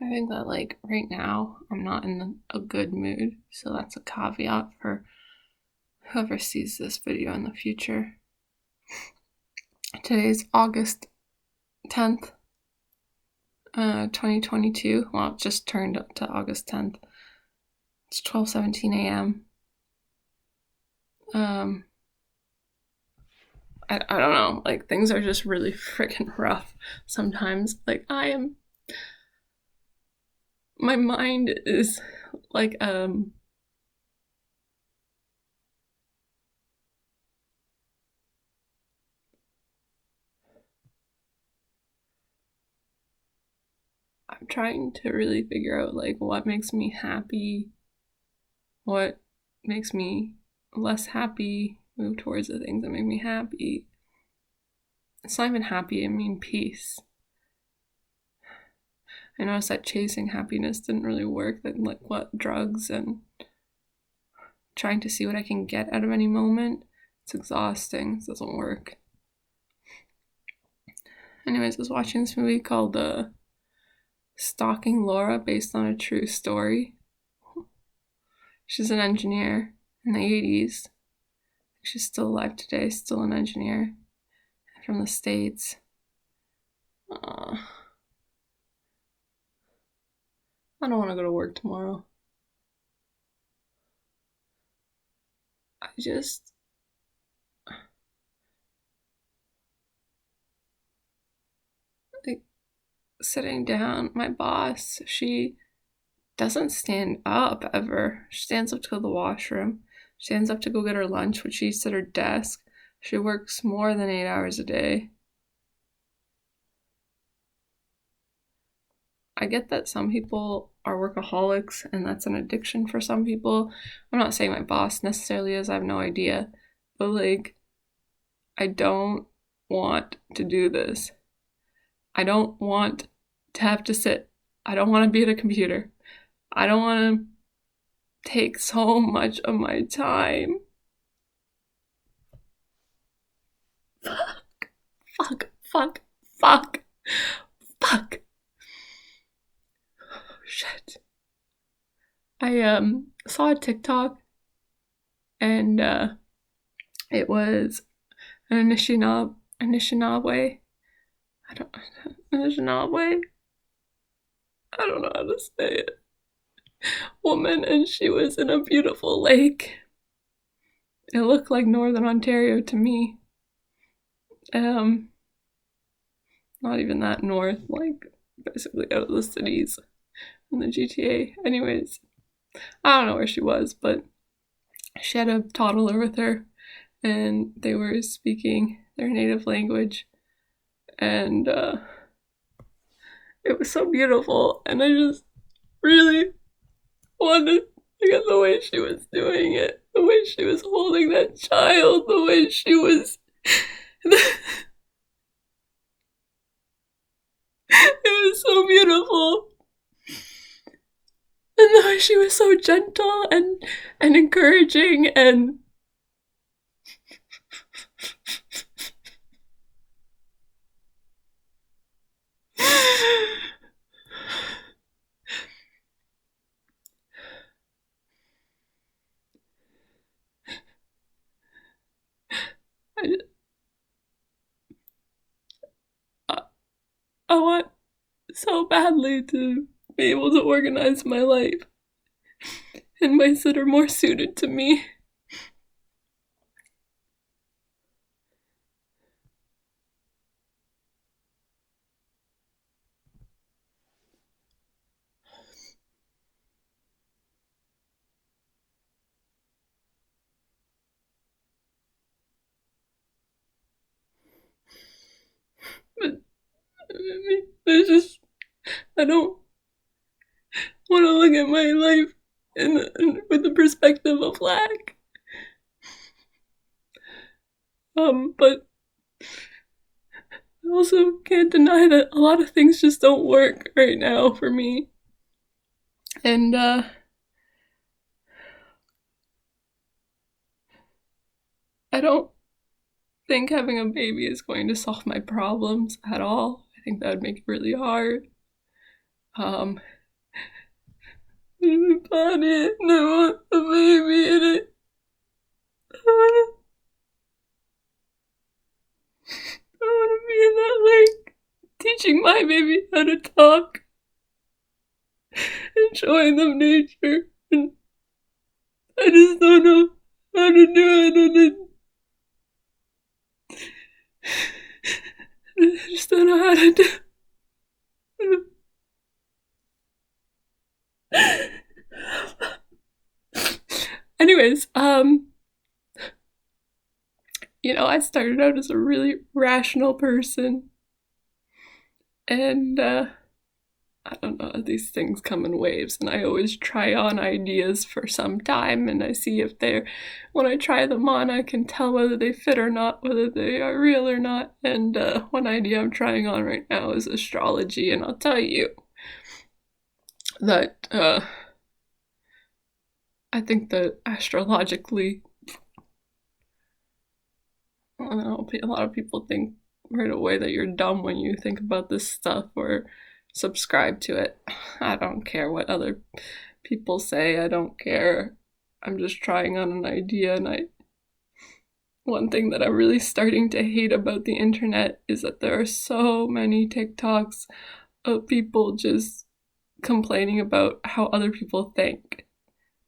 I think that, like, right now, I'm not in a good mood, so that's a caveat for whoever sees this video in the future. Today's August 10th, 2022. Well, it just turned up to August 10th. It's 12:17 a.m. I don't know, like, things are just really freaking rough sometimes. Like, my mind is like, I'm trying to really figure out, like, what makes me happy, what makes me less happy, move towards the things that make me happy. It's not even happy, I mean peace. I noticed that chasing happiness didn't really work, that, like, what, drugs and trying to see what I can get out of any moment, it's exhausting, it doesn't work. Anyways, I was watching this movie called Stalking Laura, based on a true story. She's an engineer in the 80s. She's still alive today, still an engineer from the States. I don't want to go to work tomorrow. I just... like, sitting down, my boss, she doesn't stand up ever. She stands up to go to the washroom. She stands up to go get her lunch, which she eats at her desk. She works more than 8 hours a day. I get that some people are workaholics and that's an addiction for some people. I'm not saying my boss necessarily is, I have no idea. But, like, I don't want to do this. I don't want to have to sit. I don't want to be at a computer. I don't want to take so much of my time. Fuck. Shit. I saw a TikTok and it was an Anishinaabe. Anishinaabe? I don't know how to say it. Woman, and she was in a beautiful lake. It looked like Northern Ontario to me. Not even that north, like basically out of the cities in the GTA. Anyways, I don't know where she was, but she had a toddler with her and they were speaking their native language, and it was so beautiful, and I just really wanted to get the way she was doing it, the way she was holding that child, the way she was it was so beautiful. And the way she was so gentle and encouraging, and I want so badly to be able to organize my life in ways that are more suited to me. But there's just, I don't want to look at my life with the perspective of lack. But I also can't deny that a lot of things just don't work right now for me. And I don't think having a baby is going to solve my problems at all. I think that would make it really hard. on it, and I want a baby in it. I wanna be in that lake, teaching my baby how to talk and showing them nature. And I just don't know how to do it, and I just don't know how to do it. Anyways, I started out as a really rational person, and I don't know, these things come in waves, and I always try on ideas for some time, and I see if when I try them on, I can tell whether they fit or not, whether they are real or not. And one idea I'm trying on right now is astrology, and I'll tell you that I think that astrologically, I don't know, a lot of people think right away that you're dumb when you think about this stuff or subscribe to it. I don't care what other people say. I don't care. I'm just trying on an idea, and one thing that I'm really starting to hate about the internet is that there are so many TikToks of people just complaining about how other people think,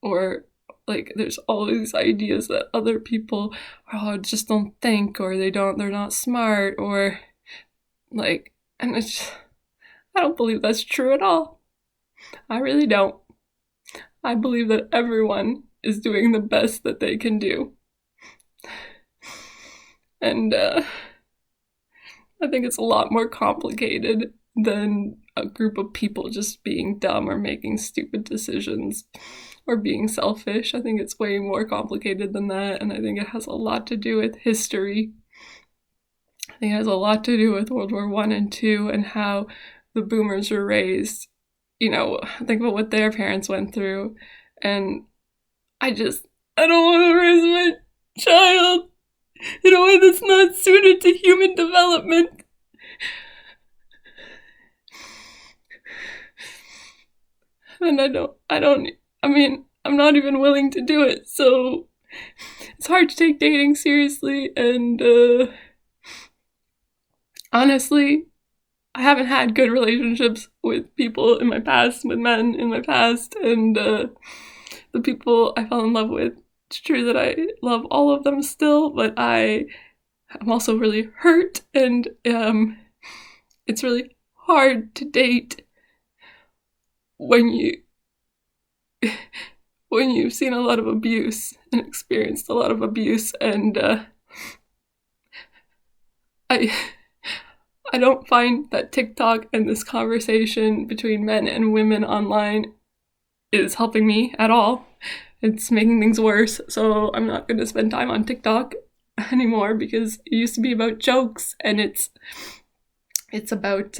or like there's all these ideas that other people just don't think, or they're not smart, or like, and it's just, I don't believe that's true at all. I really don't. I believe that everyone is doing the best that they can do. And I think it's a lot more complicated than a group of people just being dumb or making stupid decisions or being selfish. I think it's way more complicated than that, and I think it has a lot to do with history. I think it has a lot to do with World War I and II and how the boomers were raised. Think about what their parents went through, and I don't want to raise my child in a way that's not suited to human development. And I'm not even willing to do it, so it's hard to take dating seriously, and honestly, I haven't had good relationships with people in my past, with men in my past, and the people I fell in love with, it's true that I love all of them still, but I'm also really hurt, and it's really hard to date when you've seen a lot of abuse and experienced a lot of abuse, and I don't find that TikTok and this conversation between men and women online is helping me at all. It's making things worse, so I'm not going to spend time on TikTok anymore, because it used to be about jokes, and it's about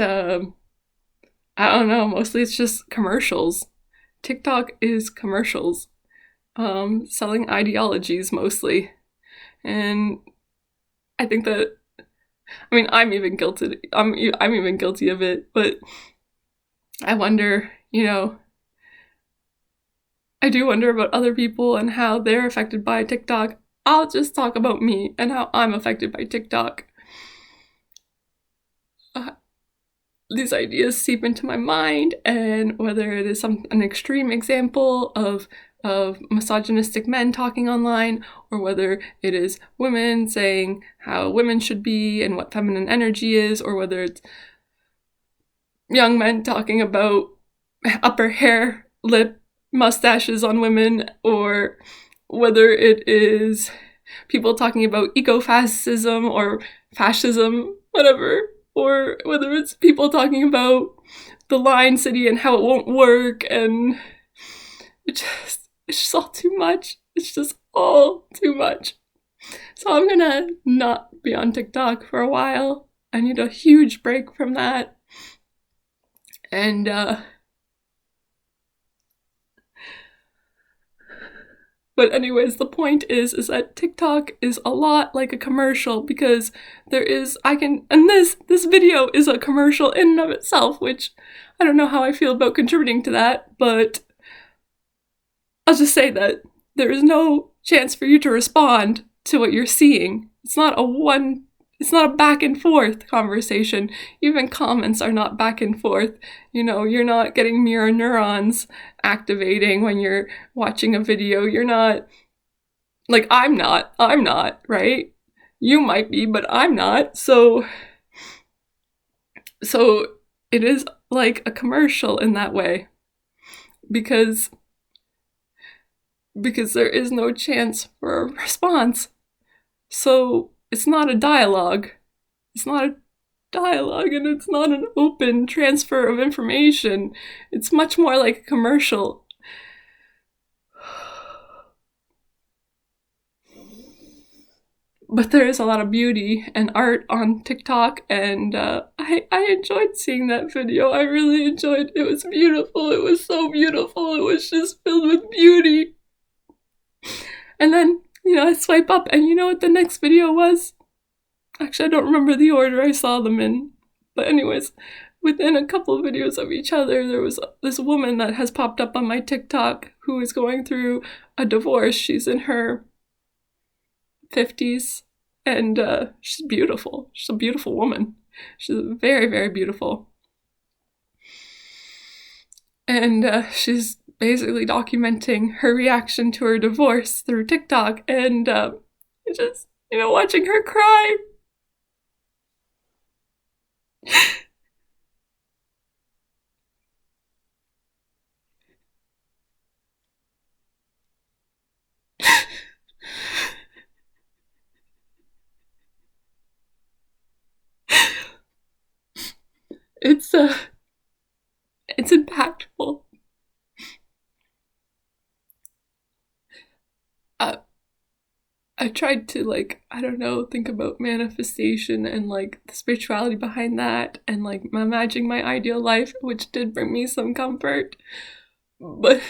I don't know, mostly it's just commercials. TikTok is commercials, selling ideologies mostly, and I think that, I'm even guilty. I'm even guilty of it, but I wonder, I do wonder about other people and how they're affected by TikTok. I'll just talk about me and how I'm affected by TikTok. These ideas seep into my mind, and whether it is an extreme example of misogynistic men talking online, or whether it is women saying how women should be and what feminine energy is, or whether it's young men talking about upper hair, lip, mustaches on women, or whether it is people talking about ecofascism or fascism, whatever, or whether it's people talking about the Lion City and how it won't work, and it's just all too much. It's just all too much. So I'm gonna not be on TikTok for a while. I need a huge break from that. And But anyways, the point is that TikTok is a lot like a commercial because and this video is a commercial in and of itself, which I don't know how I feel about contributing to that, but I'll just say that there is no chance for you to respond to what you're seeing. It's not a back and forth conversation. Even comments are not back and forth. You're not getting mirror neurons activating when you're watching a video. You're not, like, I'm not, right? You might be, but I'm not. So it is like a commercial in that way. Because there is no chance for a response. So it's not a dialogue. It's not a dialogue, and it's not an open transfer of information. It's much more like a commercial. But there is a lot of beauty and art on TikTok, and I enjoyed seeing that video. I really enjoyed it. It was beautiful. It was so beautiful. It was just filled with beauty. And then, I swipe up, and you know what the next video was? Actually, I don't remember the order I saw them in. But anyways, within a couple of videos of each other, there was this woman that has popped up on my TikTok who is going through a divorce. She's in her 50s, and she's beautiful. She's a beautiful woman. She's very, very beautiful. And she's basically documenting her reaction to her divorce through TikTok, and just, watching her cry. It's impactful. I tried to, I don't know, think about manifestation and the spirituality behind that, and imagining my ideal life, which did bring me some comfort. But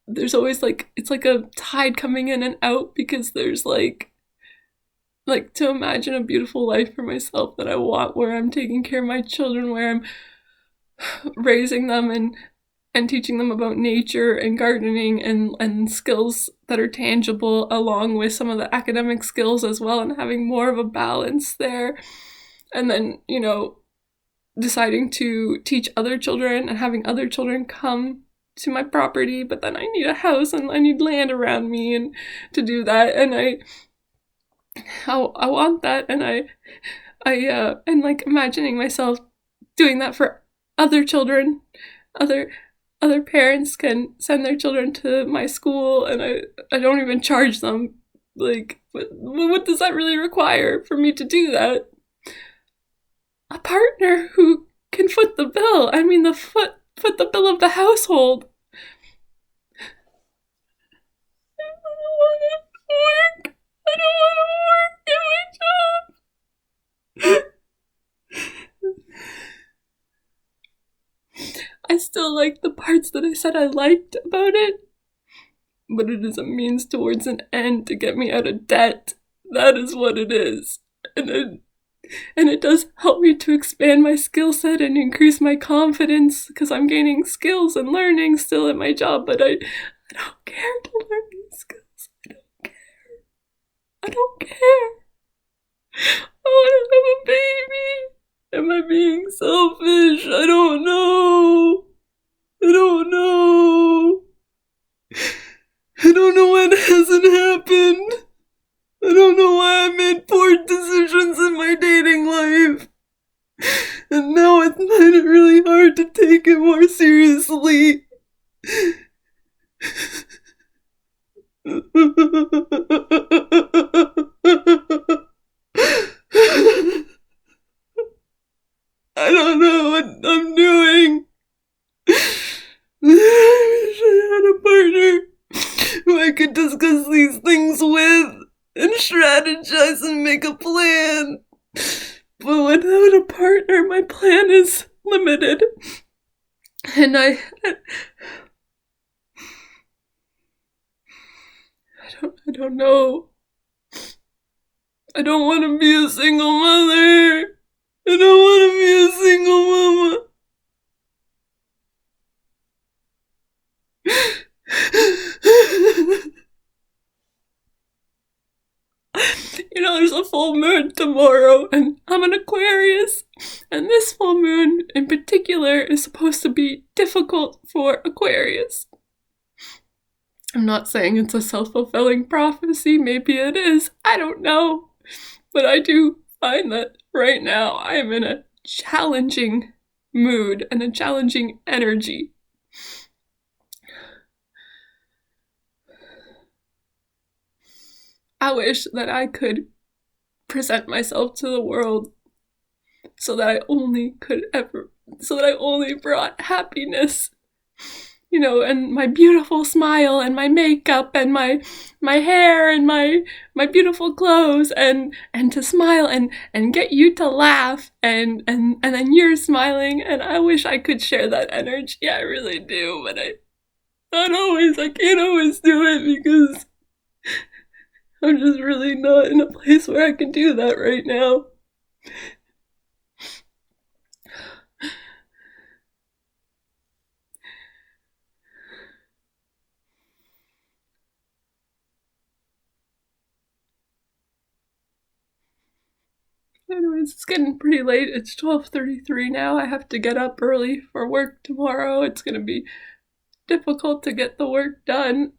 there's always it's like a tide coming in and out, because there's to imagine a beautiful life for myself that I want, where I'm taking care of my children, where I'm raising them and teaching them about nature and gardening and skills that are tangible, along with some of the academic skills as well, and having more of a balance there. And then, deciding to teach other children and having other children come to my property, but then I need a house and I need land around me and to do that, and I want that, and and imagining myself doing that for other children. Other parents can send their children to my school, and I don't even charge them. What does that really require for me to do that? A partner who can foot the bill. I mean, foot the bill of the household. I don't want to work. I don't want to work at my job. I still like the parts that I said I liked about it, but it is a means towards an end to get me out of debt. That is what it is. And it does help me to expand my skill set and increase my confidence, because I'm gaining skills and learning still at my job, but I don't care to learn these skills. I don't care. I want to have a baby. Am I being selfish? I don't know. I don't know. I don't know what hasn't happened. I don't know why I made poor decisions in my dating life. And now it's made it really hard to take it more seriously. I don't know what I'm doing. I wish I had a partner who I could discuss these things with and strategize and make a plan. But without a partner, my plan is limited. And I don't know. I don't want to be a single mother. I don't want to be a single mama. There's a full moon tomorrow, and I'm an Aquarius, and this full moon in particular is supposed to be difficult for Aquarius. I'm not saying it's a self-fulfilling prophecy, maybe it is, I don't know, but I do find that right now I am in a challenging mood and a challenging energy. I wish that I could present myself to the world so that I only brought happiness, and my beautiful smile and my makeup and my hair and my beautiful clothes and to smile and get you to laugh and then you're smiling, and I wish I could share that energy. I really do, but I can't always do it because I'm just really not in a place where I can do that right now. Anyways, it's getting pretty late. It's 12:33 now. I have to get up early for work tomorrow. It's gonna be difficult to get the work done.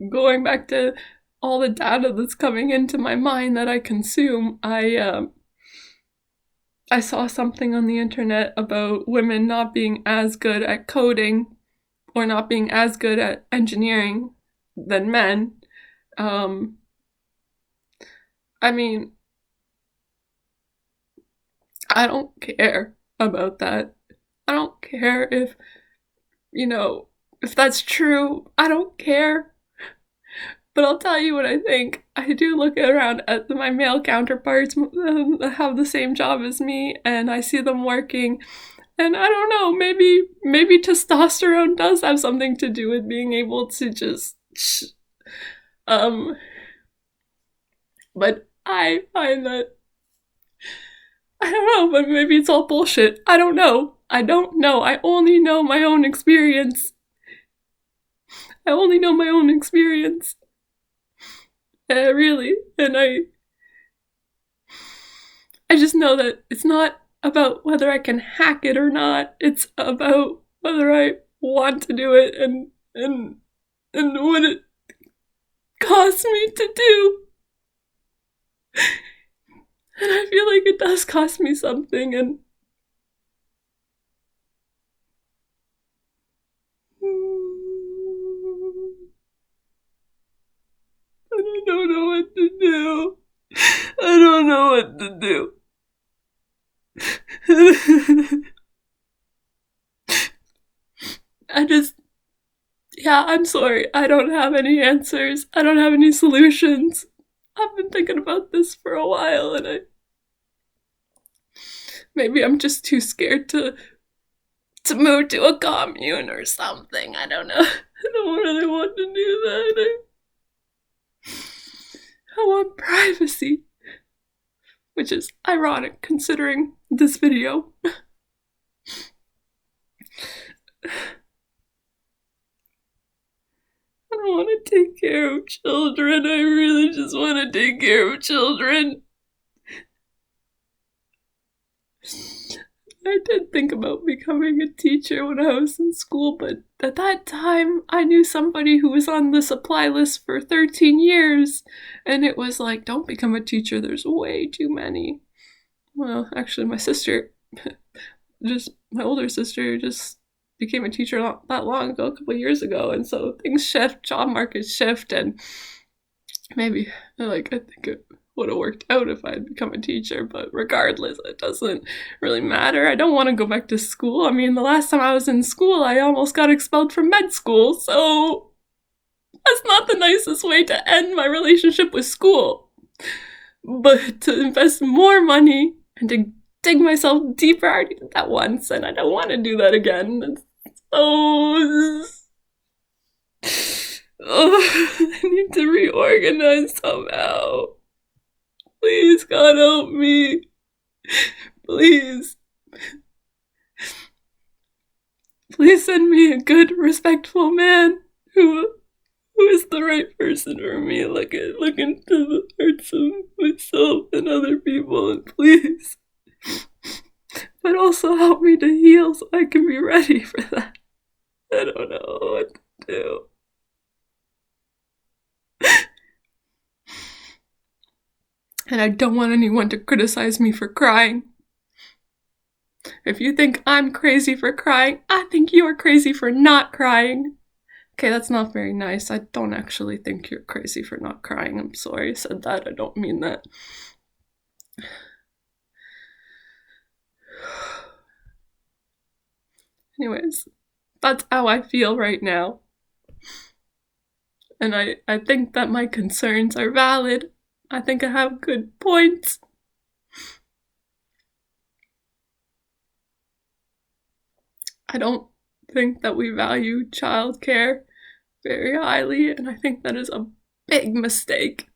Going back to all the data that's coming into my mind that I consume, I saw something on the internet about women not being as good at coding or not being as good at engineering than men. I mean, I don't care about that. I don't care if that's true. I don't care. But I'll tell you what I think. I do look around at my male counterparts that have the same job as me, and I see them working. And I don't know, maybe testosterone does have something to do with being able to just but I find that, I don't know, but maybe it's all bullshit. I don't know. I only know my own experience. Really. And I just know that it's not about whether I can hack it or not. It's about whether I want to do it and what it costs me to do. And I feel like it does cost me something, and I don't know what to do. I don't know what to do. I'm sorry. I don't have any answers. I don't have any solutions. I've been thinking about this for a while, and maybe I'm just too scared to move to a commune or something. I don't know. I don't really want to do that. I want privacy, which is ironic considering this video. I don't want to take care of children. I really just want to take care of children. I did think about becoming a teacher when I was in school, but at that time, I knew somebody who was on the supply list for 13 years, and it was like, don't become a teacher, there's way too many. Well, actually, my older sister just became a teacher not that long ago, a couple of years ago, and so things shift, job markets shift, and maybe, I think it would have worked out if I had become a teacher, but regardless, it doesn't really matter. I don't want to go back to school. I mean, the last time I was in school, I almost got expelled from med school, so that's not the nicest way to end my relationship with school. But to invest more money and to dig myself deeper, I already did that once, and I don't want to do that again. So I need to reorganize somehow. Please, God, help me. Please. Please send me a good, respectful man who is the right person for me. Look into the hearts of myself and other people, and please. But also help me to heal so I can be ready for that. I don't know what to do. And I don't want anyone to criticize me for crying. If you think I'm crazy for crying, I think you're crazy for not crying. Okay, that's not very nice. I don't actually think you're crazy for not crying. I'm sorry I said that. I don't mean that. Anyways, that's how I feel right now. And I think that my concerns are valid. I think I have good points. I don't think that we value childcare very highly, and I think that is a big mistake.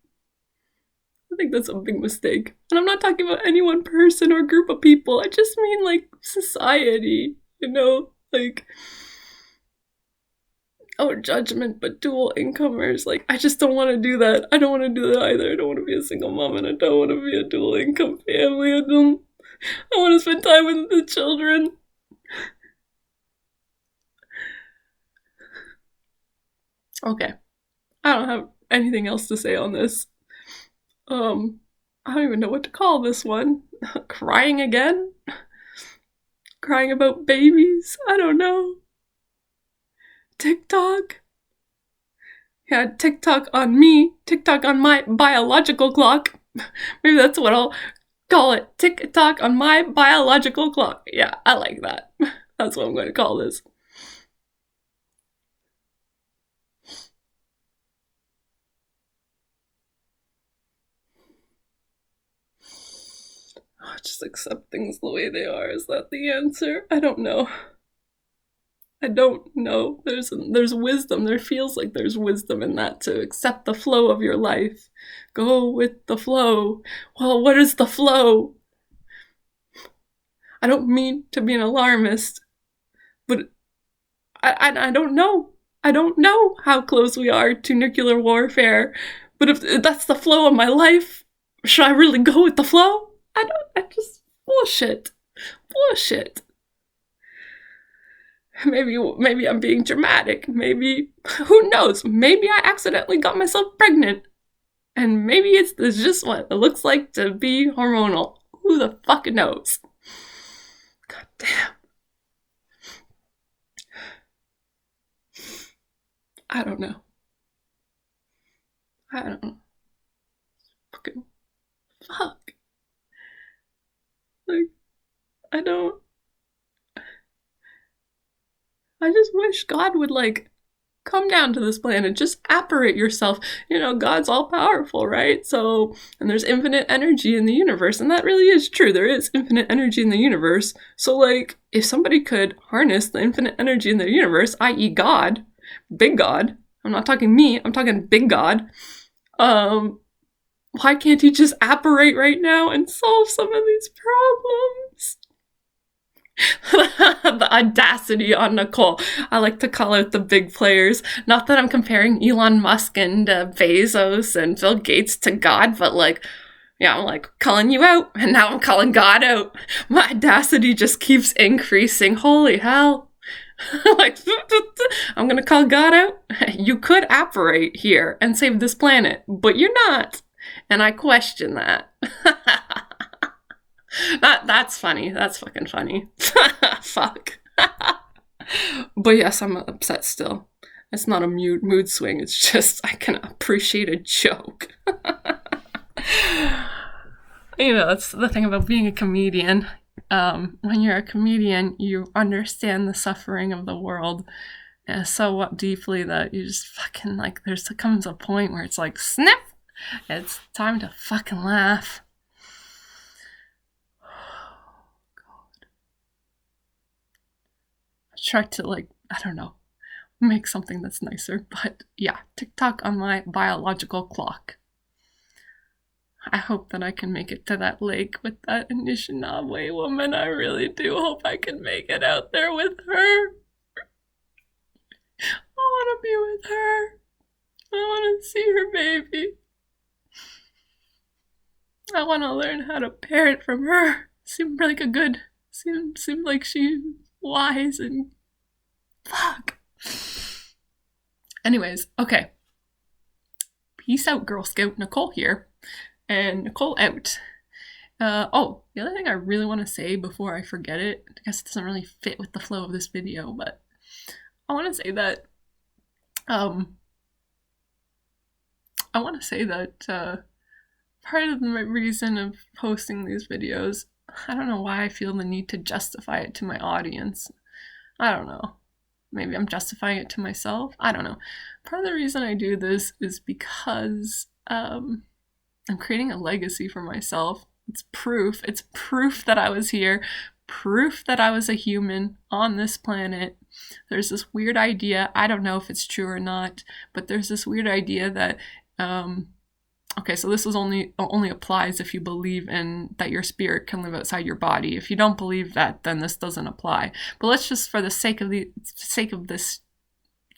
I think that's a big mistake. And I'm not talking about any one person or group of people. I just mean like society, you know? Like, oh, judgment, but dual incomers. Like, I just don't want to do that. I don't want to do that either. I don't want to be a single mom, and I don't want to be a dual income family. I want to spend time with the children. Okay. I don't have anything else to say on this. I don't even know what to call this one. Crying again? Crying about babies? I don't know. TikTok? Yeah, TikTok on me. TikTok on my biological clock. Maybe that's what I'll call it. TikTok on my biological clock. Yeah, I like that. That's what I'm going to call this. Just accept things the way they are. Is that the answer? I don't know. I don't know. There's wisdom. There feels like there's wisdom in that, to accept the flow of your life. Go with the flow. Well, what is the flow? I don't mean to be an alarmist, but I don't know. I don't know how close we are to nuclear warfare. But if that's the flow of my life, should I really go with the flow? I just bullshit. Bullshit. Maybe I'm being dramatic. Maybe, who knows? Maybe I accidentally got myself pregnant. And maybe it's just what it looks like to be hormonal. Who the fuck knows? God damn. I don't know. I don't know. Fucking fuck. Like, I just wish God would, like, come down to this planet, just apparate yourself. You know, God's all powerful, right? So, and there's infinite energy in the universe, and that really is true. There is infinite energy in the universe. So, like, if somebody could harness the infinite energy in the universe, i.e., God, big God, I'm not talking me, I'm talking big God, why can't he just apparate right now and solve some of these problems? The audacity on Nicole. I like to call out the big players. Not that I'm comparing Elon Musk and Bezos and Bill Gates to God, but like, yeah, I'm like calling you out, and now I'm calling God out. My audacity just keeps increasing. Holy hell. Like, I'm gonna call God out. You could apparate here and save this planet, but you're not. And I question that. That's funny. That's fucking funny. Fuck. But yes, I'm upset still. It's not a mood swing. It's just I can appreciate a joke. You know, that's the thing about being a comedian. When you're a comedian, you understand the suffering of the world so deeply that you just fucking, like, comes a point where it's like, snap! It's time to fucking laugh. God. I tried to, like, I don't know. make something that's nicer. But yeah, TikTok on my biological clock. I hope that I can make it to that lake with that Anishinaabe woman. I really do hope I can make it out there with her. I want to be with her. I want to see her baby. I want to learn how to parent from her. Seemed like a good. Seemed like she's wise and. Fuck. Anyways, okay. Peace out, Girl Scout. Nicole here. And Nicole out. The other thing I really want to say before I forget it, I guess it doesn't really fit with the flow of this video, but I want to say that part of the reason of posting these videos, I don't know why I feel the need to justify it to my audience. I don't know. Maybe I'm justifying it to myself. I don't know. Part of the reason I do this is because I'm creating a legacy for myself. It's proof. It's proof that I was here. Proof that I was a human on this planet. There's this weird idea. I don't know if it's true or not, but there's this weird idea that okay, so this is only applies if you believe in that your spirit can live outside your body. If you don't believe that, then this doesn't apply. But let's just, for the sake of this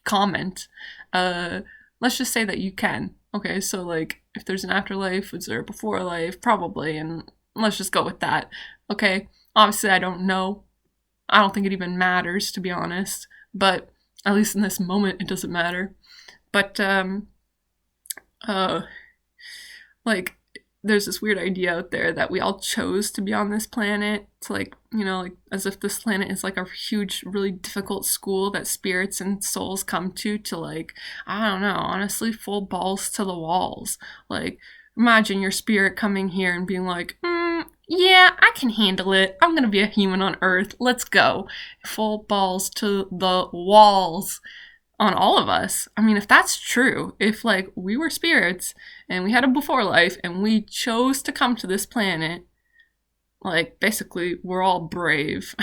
comment, let's just say that you can. Okay, so like if there's an afterlife, is there before life? Probably, and let's just go with that. Okay, obviously I don't know. I don't think it even matters, to be honest. But at least in this moment, it doesn't matter. But like there's this weird idea out there that we all chose to be on this planet. It's like, you know, like as if this planet is like a huge, really difficult school that spirits and souls come to like, I don't know, honestly, full balls to the walls. Like, imagine your spirit coming here and being like, yeah, I can handle it. I'm gonna be a human on Earth. Let's go. Full balls to the walls on all of us. I mean, if that's true, if like we were spirits and we had a before life and we chose to come to this planet, like basically we're all brave.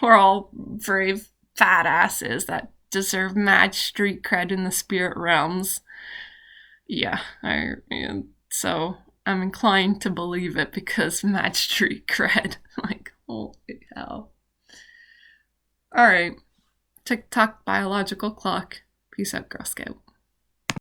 We're all brave fat asses that deserve mad street cred in the spirit realms. Yeah, so I'm inclined to believe it because mad street cred. Like, holy hell. Alright. Tik Tok Biological Clock. Peace out, Girl Scout.